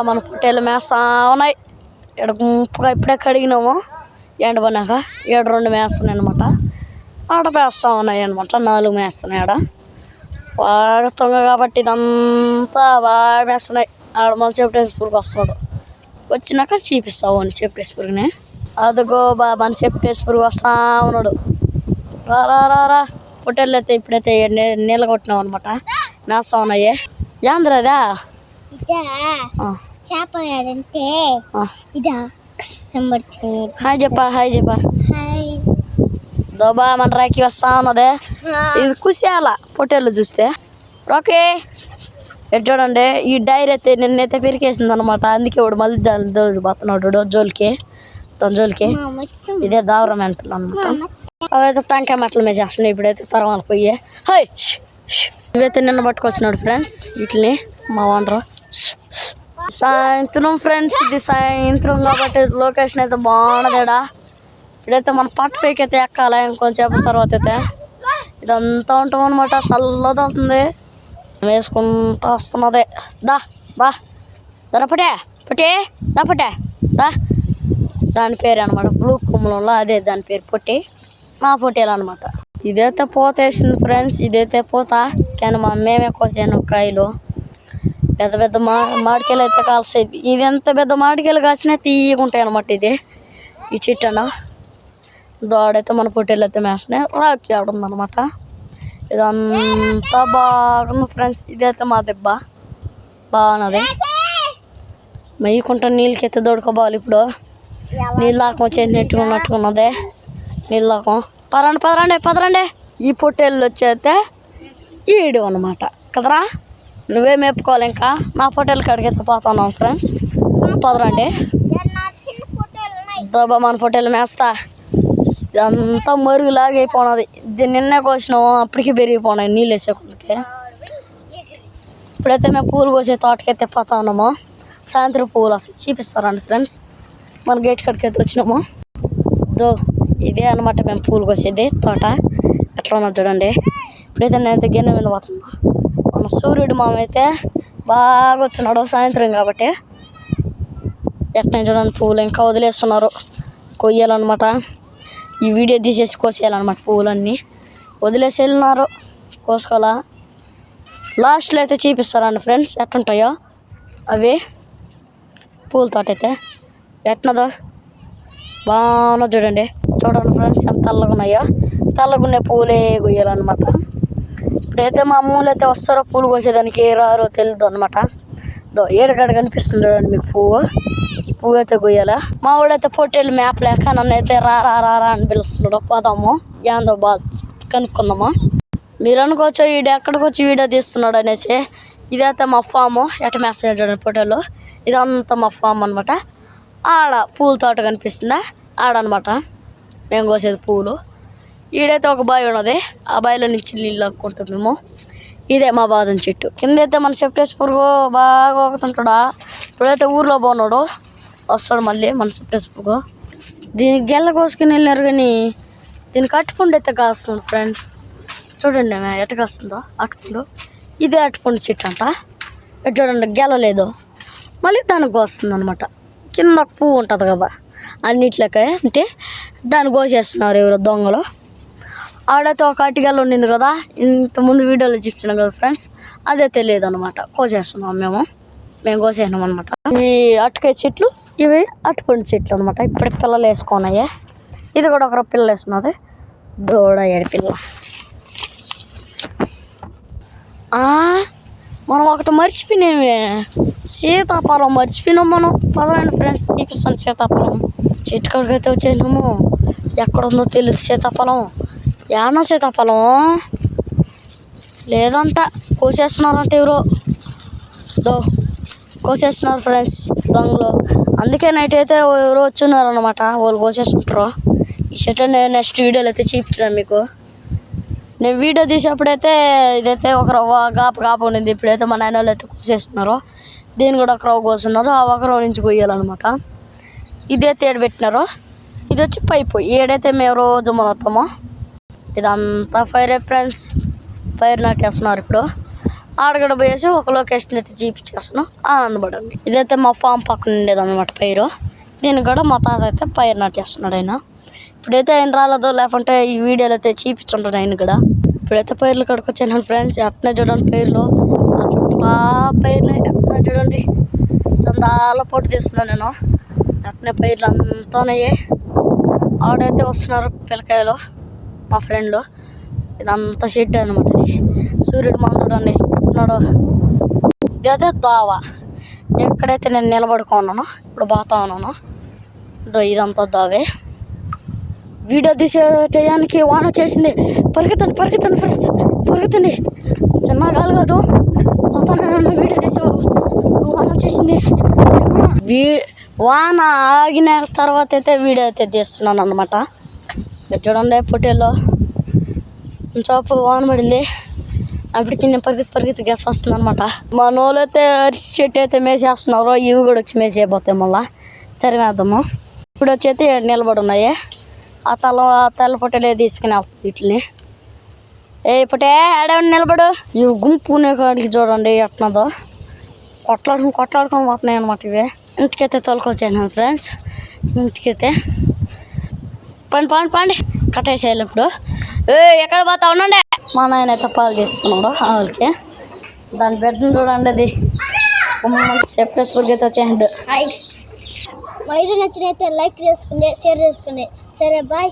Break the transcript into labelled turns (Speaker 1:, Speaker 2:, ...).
Speaker 1: మన పొట్టేలు మేస్తా ఉన్నాయి. ఇక్కడ గుంపుగా ఇప్పుడే కడిగినాము ఎండబడినాక. ఇక్కడ 2 మేస్తున్నాయి అనమాట. ఆడ మేస్తా ఉన్నాయి అనమాట. 4 మేస్తున్నాయి ఆడ. బాగా తొంగ కాబట్టి ఇదంతా బాగా మేస్తున్నాయి. ఆడ మన సెప్టెస్ పురుగు వస్తాడు. వచ్చినాక చూపిస్తావు అని సెప్టెస్ పురుగుని. అదిగో మన సెప్టెస్ పురుగు వస్తా ఉన్నాడు. రా రా రా రా పొట్టేళ్ళు అయితే ఇప్పుడైతే నీళ్ళ కొట్టినాం అనమాట. మేస్తా ఉన్నాయి. ఏంద్రదా హాయ్ చెప్పా దోబా మన రాకి వస్తా ఉన్నదే. ఇది కుసేయాల పొట్టేళ్ళు చూస్తే. ఓకే ఎటు చూడండి ఈ డైరీ అయితే నిన్నైతే పెరికేసింది అనమాట. అందుకే వాడు మళ్ళీ పోతున్నాడు జోలికి తన జోలికి. ఇదే దావరం మెంటలు అనమాట. అవైతే టంకాయ మెట్టల మీద చేస్తున్నాయి. ఇప్పుడైతే పరమాలు పోయి హై ఇవైతే నిన్న పట్టుకొచ్చినాడు ఫ్రెండ్స్. వీటిని మా ఓనరు. సాయంత్రం ఫ్రెండ్స్, ఇది సాయంత్రం కాబట్టి లొకేషన్ అయితే బాగున్నదేడా. ఇప్పుడైతే మన పట్టు పైకి అయితే ఎక్కాలి ఇంకొంచెం తర్వాత అయితే. ఇదంతా ఉంటాం అనమాట. చల్లగా అవుతుంది. వేసుకుంటూ వస్తున్నదే. దా పటే దా. దాని పేరు అనమాట బ్లూ కుమ్మలంలో అదే దాని పేరు పొట్టి. నా పొట్టేలు అనమాట. ఇదైతే పూత వేసింది ఫ్రెండ్స్. ఇదైతే పూత కానీ మేమే కోసాను కాయలు. పెద్ద పెద్ద మామిడికాయలు అయితే కాల్స్తాయి. ఇది ఎంత పెద్ద మామిడికాయలు కాసినా తీయగా ఉంటాయి అనమాట. ఇది ఈ చెట్టన దోడైతే మన పొట్టేలు అయితే మేస్తున్నాయి. రాకి ఆడుందనమాట. ఇదంతా బాగుంది ఫ్రెండ్స్. ఇదైతే మా దెబ్బ బాగున్నది. మెయ్యకుంటా నీళ్ళకైతే దొడకబోవాలి. ఇప్పుడు నీళ్ళు దాకం వచ్చేసినట్టుకున్నట్టుకున్నదే. నీళ్ళు దాకం పదరండి. ఈ పొట్టేళ్ళు వచ్చేస్తే ఈడు అనమాట కదరా. నువ్వే మేపుకోవాలి. ఇంకా నా పొట్టేలు కాడికైతే పోతున్నాం ఫ్రెండ్స్. పదరండి దోబా మన పొట్టేలు మేస్తా. ఇదంతా మరుగులాగా అయిపోయినది. దీన్ని నిన్నే కోసినాము అప్పటికి పెరిగిపోయినాయి నీళ్ళు వేసేకొందుకే. ఇప్పుడైతే మేము పూలు కోసే తోటకైతే పోతా ఉన్నాము. సాయంత్రం పువ్వులు వస్తాయి చూపిస్తారండి ఫ్రెండ్స్. మన గేట్ కాడికైతే వచ్చినాము. ఇదే అనమాట మేము పూలు కోసేది తోట. ఎట్లా ఉన్నది చూడండి. ఇప్పుడైతే నేనైతే గిన్నె మీద పోతున్నా. మన సూర్యుడు మామైతే బాగా వచ్చినాడు సాయంత్రం కాబట్టి. ఎట్లా చూడండి పువ్వులు ఇంకా వదిలేస్తున్నారు. కొయ్యాలన్నమాట. ఈ వీడియో తీసేసి కోసేయాలన్నమాట. పువ్వులన్నీ వదిలేసి వెళ్ళినారు. కోసుకోవాలా. లాస్ట్లో అయితే చూపిస్తారండి ఫ్రెండ్స్ ఎట్లుంటాయో అవి పూల తోట అయితే. ఎట్నదో బాగా చూడండి ఫ్రెండ్స్ ఎంత తెల్లగా ఉన్నాయో. తెల్లగున్నే పూలే కొయ్యాలన్నమాట. ఇప్పుడైతే మా అమ్మూలు అయితే వస్తారో పూలు కోసేదానికి రారో తెలియదు అనమాట. ఏడగడ కనిపిస్తుంది చూడండి మీకు పువ్వు అయితే కొయ్యాలా. మా వాడైతే పొట్టేళ్ళు మేపలేక నన్ను అయితే రా అని పిలుస్తున్నాడు. పోదాము ఏందో బాగా కనుక్కుందాము. మీరు అనుకోవచ్చు వీడు ఎక్కడికి వచ్చి వీడియో తీస్తున్నాడు అనేసి. ఇదైతే మా ఫాము. ఎట్ట మేస్తున్నాడు చూడండి పొట్టేళ్ళు. ఇదంతా మా ఫామ్ అనమాట. ఆడ పూల తోట కనిపిస్తుందా ఆడనమాట మేము కోసేది పువ్వులు. ఈడైతే ఒక బావి ఉన్నది. ఆ బావిలో నుంచి నీళ్ళు లాక్కుంటాం మేము. ఇదే మా బాదం చెట్టు. కిందైతే మన సెప్టెస్ పురుగు బాగా ఒకతుంటాడా. ఇప్పుడైతే ఊర్లో పోన్నాడు. వస్తాడు మళ్ళీ మన సెప్టెస్ పురుగు. దీనికి గెల్ల కోసుకుని వెళ్ళినారు కానీ దీనికి అట్టుపండు అయితే కాస్తుంది ఫ్రెండ్స్. చూడండి ఎట్ట కాస్తుందో అట్టుపండు. ఇదే అట్టుపండు చెట్టు అంట. ఎటు చూడండి గెల లేదు. మళ్ళీ దానికి కోస్తుంది అనమాట. కింద పువ్వు ఉంటుంది కదా అన్నిట్లకే అంటే దాన్ని కోసేస్తున్నారు ఎవరో దొంగలు. ఆడైతే ఒక అటికెళ్ళ ఉండింది కదా ఇంతకుముందు వీడియోలో చూపించినాం కదా ఫ్రెండ్స్. అదే తెలియదు అనమాట. కోసేస్తున్నాం మేము కోసేసినాం అనమాట. ఈ అటుకాయ చెట్లు ఇవి అట్టుపండు చెట్లు అనమాట. ఇప్పుడు పిల్లలు వేసుకున్నాయి. ఇది కూడా ఒక పిల్లలు వేసుకున్నది. దూడ ఏడు మనం ఒకటి మర్చిపోయినామే. సీతాఫలం మర్చిపోయినాం మనం. పదరండి ఫ్రెండ్స్ చూపిస్తాను సీతాఫలం. చెట్టు కాడికైతే వచ్చేసినాము. ఎక్కడుందో తెలియదు సీతాఫలం. ఏమన్నా సీతాఫలం లేదంట. కోసేస్తున్నారంట ఎవరో. కోసేస్తున్నారు ఫ్రెండ్స్ దొంగలు. అందుకే నైట్ అయితే ఎవరో వచ్చున్నారు అనమాట. వాళ్ళు కోసేస్తుంటారు. ఈ చెట్లు నేను నెక్స్ట్ వీడియోలో అయితే చూపించాను మీకు. నేను వీడియో తీసేప్పుడైతే ఇదైతే ఒక రవ్వ గాపు ఉండింది. ఇప్పుడైతే మా నాయన వాళ్ళు అయితే కోసేస్తున్నారు. దీన్ని కూడా ఒక రవ్వ కోస్తున్నారు. ఆ ఒక రవ్వ నుంచి కొయ్యాలన్నమాట. ఇదైతే ఏడు పెట్టినారు. ఇది వచ్చి పైపు. ఏడైతే మేము రోజు మొత్తామో ఇదంతా ఫైర్ ఫ్రెండ్స్. పైరు నాటేస్తున్నారు ఇప్పుడు. ఆడగడ పోయేసి ఒక లొకేషన్ అయితే చూపించేస్తాను, ఆనందపడండి. ఇదైతే మా ఫామ్ పక్కన ఉండేది అనమాట పైరు. దీనికి కూడా మా తాత అయితే పైరు నాటేస్తున్నాడు ఆయన. ఇప్పుడైతే ఆయన రాలేదో, లేకుంటే ఈ వీడియోలో అయితే చూపించుంటాడు ఆయన కూడా. ఇప్పుడైతే పైర్లు కడుకు వచ్చాను ఫ్రెండ్స్. అట్నే చూడండి పైర్లు, ఆ చుట్టూ పైర్లు అట్నే చూడండి. సందాల పొట్టు తీస్తున్నాను నేను. అట్నే పైర్లు అంతా ఉన్నాయి. ఆడైతే వస్తున్నారు పిల్లకాయలు మా ఫ్రెండ్లు. ఇదంతా షెడ్ అనమాట. ఇది సూర్యుడు మనం చూడండి ఎట్టున్నాడు. ఇదైతే దోవ. ఎక్కడైతే నేను నిలబడుకున్నాను ఇప్పుడు పోతా ఉన్నాను. ఇదంతా దోవే. వీడియో తీసే టయానికి వాన వచ్చేసింది. పరిగెత్తండి ఫ్రెండ్స్, పరిగెత్తండి. చిన్న గాలి కాదు, పోతాను వీడియో తీసేవారు. వాన వచ్చేసింది. వాన ఆగిన తర్వాత అయితే వీడియో అయితే తీస్తున్నాను అనమాట. చూడండి పొట్టేల్లో చాపు వాన పడింది. అప్పటికి నేను పరిగెత్తి గ్యాస్ వస్తుంది అనమాట. మన వాళ్ళు అయితే అరిచి చెట్టు అయితే మేసేస్తున్నారు. ఇవి కూడా వచ్చి మేసేయబోతాయి. మళ్ళీ తరిమేద్దాము. ఇప్పుడు వచ్చి అయితే నిలబడి ఉన్నాయి. ఆ తెల్ల పొట్టేలే తీసుకుని వెళ్తుంది వీటిని. ఏ పొట్టే ఆడేవాడిని నిలబడు. ఇవి గుంపునే కాడికి చూడండి ఎట్నదో కొట్లాడుకొని పోతున్నాయి అనమాట. ఇవి ఇంటికైతే తోలుకొచ్చాను ఫ్రెండ్స్. ఇంటికైతే పండి కట్టేసేయాలి. ఇప్పుడు ఎక్కడ పోతా ఉండండి. మా నాయన అయితే పాలు చేస్తున్నాడు ఆవులకి. దాని బెడ్ని చూడండి. అది సెప్టెస్ పురిగైతే వచ్చేయండి.
Speaker 2: వీడియో నచ్చినైతే లైక్ చేసుకోండి, షేర్ చేసుకోండి. సరే బాయ్.